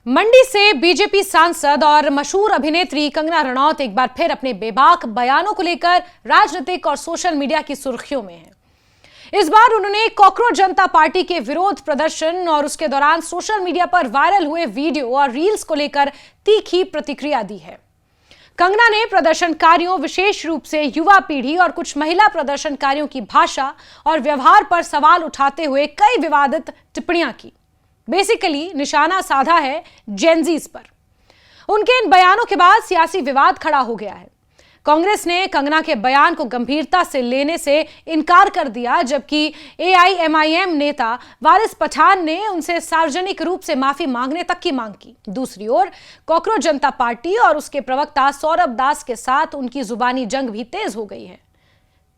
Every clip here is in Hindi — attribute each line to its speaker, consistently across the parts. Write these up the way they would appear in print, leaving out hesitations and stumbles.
Speaker 1: मंडी से बीजेपी सांसद और मशहूर अभिनेत्री कंगना रनौत एक बार फिर अपने बेबाक बयानों को लेकर राजनीतिक और सोशल मीडिया की सुर्खियों में हैं। इस बार उन्होंने कॉकरोच जनता पार्टी के विरोध प्रदर्शन और उसके दौरान सोशल मीडिया पर वायरल हुए वीडियो और रील्स को लेकर तीखी प्रतिक्रिया दी है। कंगना ने प्रदर्शनकारियों, विशेष रूप से युवा पीढ़ी और कुछ महिला प्रदर्शनकारियों की भाषा और व्यवहार पर सवाल उठाते हुए कई विवादित टिप्पणियां की। बेसिकली निशाना साधा है जेनजीज पर। उनके इन बयानों के बाद सियासी विवाद खड़ा हो गया है। कांग्रेस ने कंगना के बयान को गंभीरता से लेने से इनकार कर दिया, जबकि एआईएमआईएम नेता वारिस पठान ने उनसे सार्वजनिक रूप से माफी मांगने तक की मांग की। दूसरी ओर कॉकरोच जनता पार्टी और उसके प्रवक्ता सौरभ दास के साथ उनकी जुबानी जंग भी तेज हो गई है।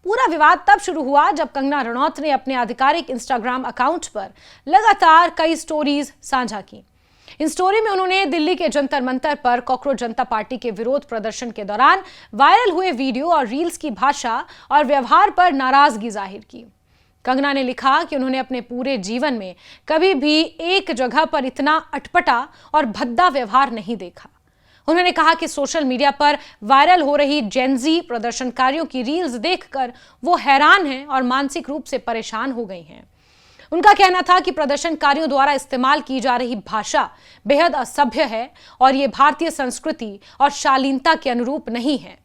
Speaker 1: पूरा विवाद तब शुरू हुआ जब कंगना रनौत ने अपने आधिकारिक इंस्टाग्राम अकाउंट पर लगातार कई स्टोरीज साझा की। इन स्टोरी में उन्होंने दिल्ली के जंतर मंतर पर कॉकरोच जनता पार्टी के विरोध प्रदर्शन के दौरान वायरल हुए वीडियो और रील्स की भाषा और व्यवहार पर नाराजगी जाहिर की। कंगना ने लिखा कि उन्होंने अपने पूरे जीवन में कभी भी एक जगह पर इतना अटपटा और भद्दा व्यवहार नहीं देखा। उन्होंने कहा कि सोशल मीडिया पर वायरल हो रही जेनजी प्रदर्शनकारियों की रील्स देखकर वो हैरान हैं और मानसिक रूप से परेशान हो गई हैं। उनका कहना था कि प्रदर्शनकारियों द्वारा इस्तेमाल की जा रही भाषा बेहद असभ्य है और ये भारतीय संस्कृति और शालीनता के अनुरूप नहीं है।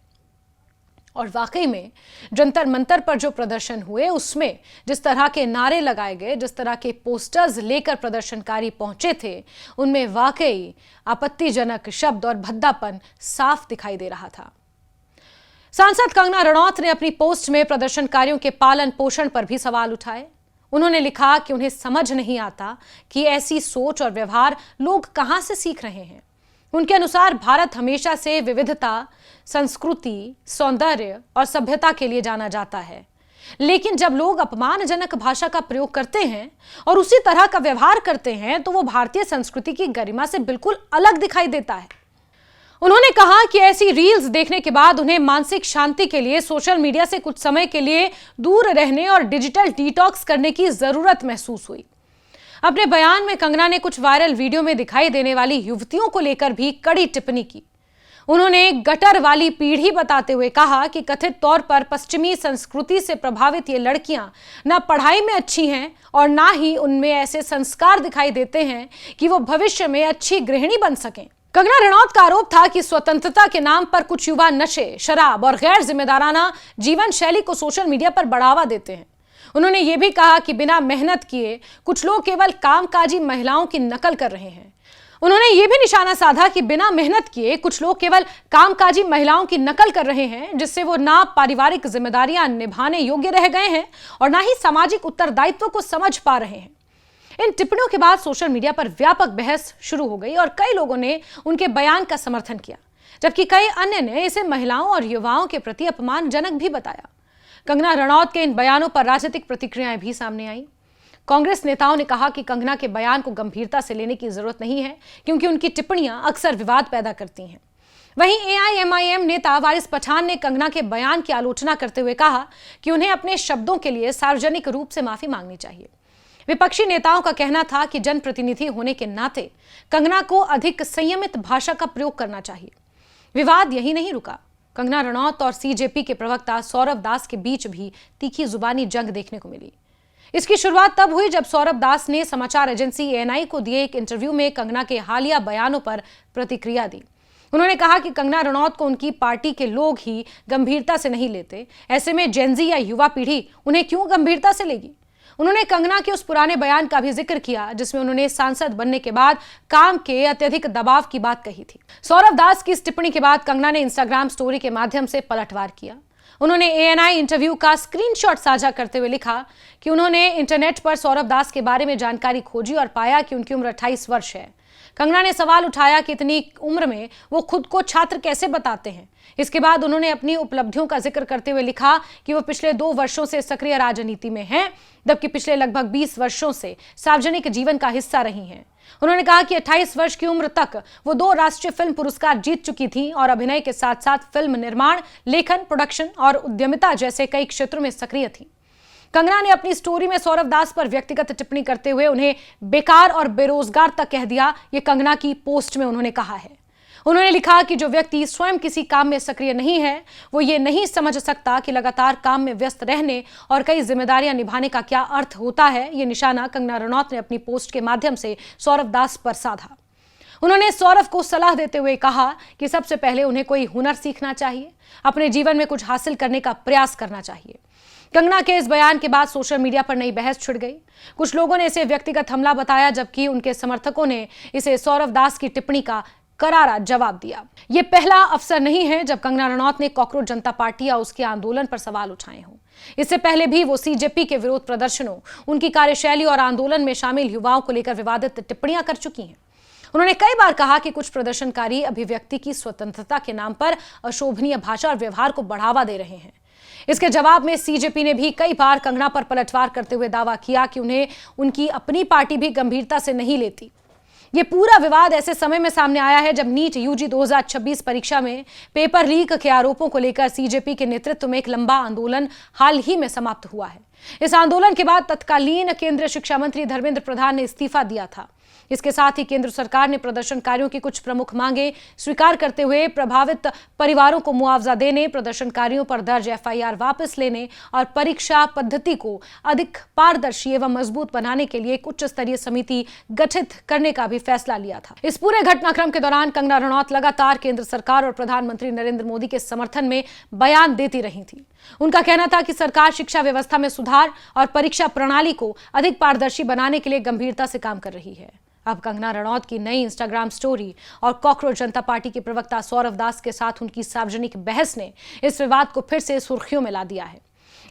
Speaker 1: और वाकई में जंतर मंतर पर जो प्रदर्शन हुए उसमें जिस तरह के नारे लगाए गए, जिस तरह के पोस्टर्स लेकर प्रदर्शनकारी पहुंचे थे, उनमें वाकई आपत्तिजनक शब्द और भद्दापन साफ दिखाई दे रहा था। सांसद कंगना रनौत ने अपनी पोस्ट में प्रदर्शनकारियों के पालन पोषण पर भी सवाल उठाए। उन्होंने लिखा कि उन्हें समझ नहीं आता कि ऐसी सोच और व्यवहार लोग कहां से सीख रहे हैं। उनके अनुसार भारत हमेशा से विविधता, संस्कृति, सौंदर्य और सभ्यता के लिए जाना जाता है, लेकिन जब लोग अपमानजनक भाषा का प्रयोग करते हैं और उसी तरह का व्यवहार करते हैं तो वो भारतीय संस्कृति की गरिमा से बिल्कुल अलग दिखाई देता है। उन्होंने कहा कि ऐसी रील्स देखने के बाद उन्हें मानसिक शांति के लिए सोशल मीडिया से कुछ समय के लिए दूर रहने और डिजिटल डिटॉक्स करने की जरूरत महसूस हुई। अपने बयान में कंगना ने कुछ वायरल वीडियो में दिखाई देने वाली युवतियों को लेकर भी कड़ी टिप्पणी की। उन्होंने गटर वाली पीढ़ी बताते हुए कहा कि कथित तौर पर पश्चिमी संस्कृति से प्रभावित ये लड़कियां ना पढ़ाई में अच्छी हैं और ना ही उनमें ऐसे संस्कार दिखाई देते हैं कि वो भविष्य में अच्छी गृहिणी बन सकें। कंगना रनौत का आरोप था कि स्वतंत्रता के नाम पर कुछ युवा नशे, शराब और गैर जिम्मेदाराना जीवन शैली को सोशल मीडिया पर बढ़ावा देते हैं। उन्होंने ये भी कहा कि बिना मेहनत किए कुछ लोग केवल कामकाजी महिलाओं की नकल कर रहे हैं। उन्होंने ये भी निशाना साधा कि बिना मेहनत किए कुछ लोग केवल कामकाजी महिलाओं की नकल कर रहे हैं, जिससे वो ना पारिवारिक जिम्मेदारियां निभाने योग्य रह गए हैं और ना ही सामाजिक उत्तरदायित्व को समझ पा रहे हैं। इन टिप्पणियों के बाद सोशल मीडिया पर व्यापक बहस शुरू हो गई और कई लोगों ने उनके बयान का समर्थन किया, जबकि कई अन्य ने इसे महिलाओं और युवाओं के प्रति अपमानजनक भी बताया। कंगना रनौत के इन बयानों पर राजनीतिक प्रतिक्रियाएं भी सामने आई। कांग्रेस नेताओं ने कहा कि कंगना के बयान को गंभीरता से लेने की जरूरत नहीं है, क्योंकि उनकी टिप्पणियां अक्सर विवाद पैदा करती हैं। वहीं एआईएमआईएम नेता वारिस पठान ने कंगना के बयान की आलोचना करते हुए कहा कि उन्हें अपने शब्दों के लिए सार्वजनिक रूप से माफी मांगनी चाहिए। विपक्षी नेताओं का कहना था कि जनप्रतिनिधि होने के नाते कंगना को अधिक संयमित भाषा का प्रयोग करना चाहिए। विवाद यही नहीं रुका। कंगना रनौत और सीजेपी के प्रवक्ता सौरभ दास के बीच भी तीखी जुबानी जंग देखने को मिली। इसकी शुरुआत तब हुई जब सौरभ दास ने समाचार एजेंसी एएनआई को दिए एक इंटरव्यू में कंगना के हालिया बयानों पर प्रतिक्रिया दी। उन्होंने कहा कि कंगना रनौत को उनकी पार्टी के लोग ही गंभीरता से नहीं लेते, ऐसे में जेनजी या युवा पीढ़ी उन्हें क्यों गंभीरता से लेगी। उन्होंने कंगना के उस पुराने बयान का भी जिक्र किया जिसमें उन्होंने सांसद बनने के बाद काम के अत्यधिक दबाव की बात कही थी। सौरभ दास की इस टिप्पणी के बाद कंगना ने इंस्टाग्राम स्टोरी के माध्यम से पलटवार किया। उन्होंने एएनआई इंटरव्यू का स्क्रीनशॉट साझा करते हुए लिखा कि उन्होंने इंटरनेट पर सौरभ दास के बारे में जानकारी खोजी और पाया कि उनकी उम्र 28 वर्ष है। कंगना ने सवाल उठाया कि इतनी उम्र में वो खुद को छात्र कैसे बताते हैं। इसके बाद उन्होंने अपनी उपलब्धियों का जिक्र करते हुए लिखा कि वो पिछले 2 वर्षों से सक्रिय राजनीति में हैं, जबकि पिछले लगभग 20 वर्षों से सार्वजनिक जीवन का हिस्सा रही हैं। उन्होंने कहा कि 28 वर्ष की उम्र तक वो 2 राष्ट्रीय फिल्म पुरस्कार जीत चुकी थी और अभिनय के साथ साथ फिल्म निर्माण, लेखन, प्रोडक्शन और उद्यमिता जैसे कई क्षेत्रों में सक्रिय थी। कंगना ने अपनी स्टोरी में सौरव दास पर व्यक्तिगत टिप्पणी करते हुए उन्हें बेकार और बेरोजगार तक कह दिया। ये कंगना की पोस्ट में उन्होंने कहा है। उन्होंने लिखा कि जो व्यक्ति स्वयं किसी काम में सक्रिय नहीं है, वो ये नहीं समझ सकता कि लगातार काम में व्यस्त रहने और कई जिम्मेदारियां निभाने का क्या अर्थ होता है। ये निशाना कंगना रनौत ने अपनी पोस्ट के माध्यम से सौरव दास पर साधा। उन्होंने सौरव को सलाह देते हुए कहा कि सबसे पहले उन्हें कोई हुनर सीखना चाहिए, अपने जीवन में कुछ हासिल करने का प्रयास करना चाहिए। कंगना के इस बयान के बाद सोशल मीडिया पर नई बहस छिड़ गई। कुछ लोगों ने इसे व्यक्तिगत हमला बताया, जबकि उनके समर्थकों ने इसे सौरव दास की टिप्पणी का करारा जवाब दिया। यह पहला अवसर नहीं है जब कंगना रनौत ने कॉकरोच जनता पार्टी या उसके आंदोलन पर सवाल उठाए हों। इससे पहले भी वो सीजेपी के विरोध प्रदर्शनों, उनकी कार्यशैली और आंदोलन में शामिल युवाओं को लेकर विवादित टिप्पणियां कर चुकी हैं। उन्होंने कई बार कहा कि कुछ प्रदर्शनकारी अभिव्यक्ति की स्वतंत्रता के नाम पर अशोभनीय भाषा और व्यवहार को बढ़ावा दे रहे हैं। इसके जवाब में सीजेपी ने भी कई बार कंगना पर पलटवार करते हुए दावा किया कि उन्हें उनकी अपनी पार्टी भी गंभीरता से नहीं लेती। ये पूरा विवाद ऐसे समय में सामने आया है जब नीट यूजी 2026 परीक्षा में पेपर लीक के आरोपों को लेकर सीजेपी के नेतृत्व में एक लंबा आंदोलन हाल ही में समाप्त हुआ है। इस आंदोलन के बाद तत्कालीन केंद्रीय शिक्षा मंत्री धर्मेंद्र प्रधान ने इस्तीफा दिया था। इसके साथ ही केंद्र सरकार ने प्रदर्शनकारियों की कुछ प्रमुख मांगे स्वीकार करते हुए प्रभावित परिवारों को मुआवजा देने, प्रदर्शनकारियों पर दर्ज एफआईआर वापस लेने और परीक्षा पद्धति को अधिक पारदर्शी एवं मजबूत बनाने के लिए एक उच्च स्तरीय समिति गठित करने का भी फैसला लिया था। इस पूरे घटनाक्रम के दौरान कंगना रनौत लगातार केंद्र सरकार और प्रधानमंत्री नरेंद्र मोदी के समर्थन में बयान देती रही थी। उनका कहना था कि सरकार शिक्षा व्यवस्था में सुधार और परीक्षा प्रणाली को अधिक पारदर्शी बनाने के लिए गंभीरता से काम कर रही है। अब कंगना रनौत की नई इंस्टाग्राम स्टोरी और कॉकरोच जनता पार्टी के प्रवक्ता सौरव दास के साथ उनकी सार्वजनिक बहस ने इस विवाद को फिर से सुर्खियों में ला दिया है।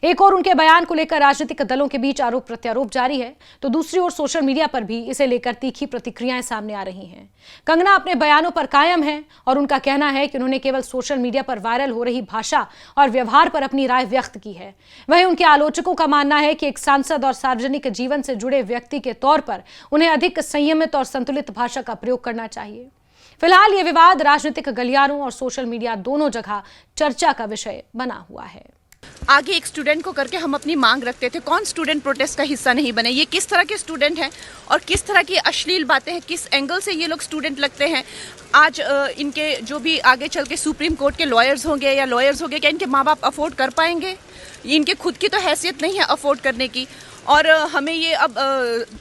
Speaker 1: एक और उनके बयान को लेकर राजनीतिक दलों के बीच आरोप प्रत्यारोप जारी है, तो दूसरी ओर सोशल मीडिया पर भी इसे लेकर तीखी प्रतिक्रियाएं सामने आ रही हैं। कंगना अपने बयानों पर कायम है और उनका कहना है कि उन्होंने केवल सोशल मीडिया पर वायरल हो रही भाषा और व्यवहार पर अपनी राय व्यक्त की है। वहीं उनके आलोचकों का मानना है कि एक सांसद और सार्वजनिक जीवन से जुड़े व्यक्ति के तौर पर उन्हें अधिक संयमित और संतुलित भाषा का प्रयोग करना चाहिए। फिलहाल ये विवाद राजनीतिक गलियारों और सोशल मीडिया दोनों जगह चर्चा का विषय बना हुआ है।
Speaker 2: आगे एक स्टूडेंट को करके हम अपनी मांग रखते थे, कौन स्टूडेंट प्रोटेस्ट का हिस्सा नहीं बने। ये किस तरह के स्टूडेंट हैं और किस तरह की अश्लील बातें हैं, किस एंगल से ये लोग स्टूडेंट लगते हैं। आज इनके जो भी आगे चल के सुप्रीम कोर्ट के लॉयर्स होंगे, क्या इनके माँ बाप अफोर्ड कर पाएंगे? इनके खुद की तो हैसियत नहीं है अफोर्ड करने की। और हमें ये अब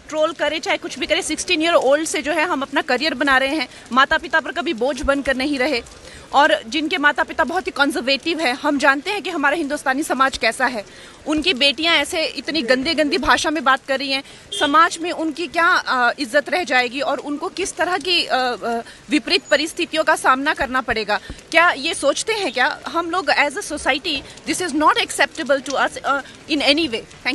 Speaker 2: ट्रोल करे चाहे कुछ भी करे, 16 ईयर ओल्ड से जो है हम अपना करियर बना रहे हैं, माता पिता पर कभी बोझ बनकर नहीं रहे। और जिनके माता पिता बहुत ही कंजर्वेटिव हैं, हम जानते हैं कि हमारा हिंदुस्तानी समाज कैसा है। उनकी बेटियां ऐसे इतनी गंदी भाषा में बात कर रही हैं, समाज में उनकी क्या इज्जत रह जाएगी और उनको किस तरह की विपरीत परिस्थितियों का सामना करना पड़ेगा। क्या ये सोचते हैं क्या हम लोग as a society this is not acceptable to us in any way. Thank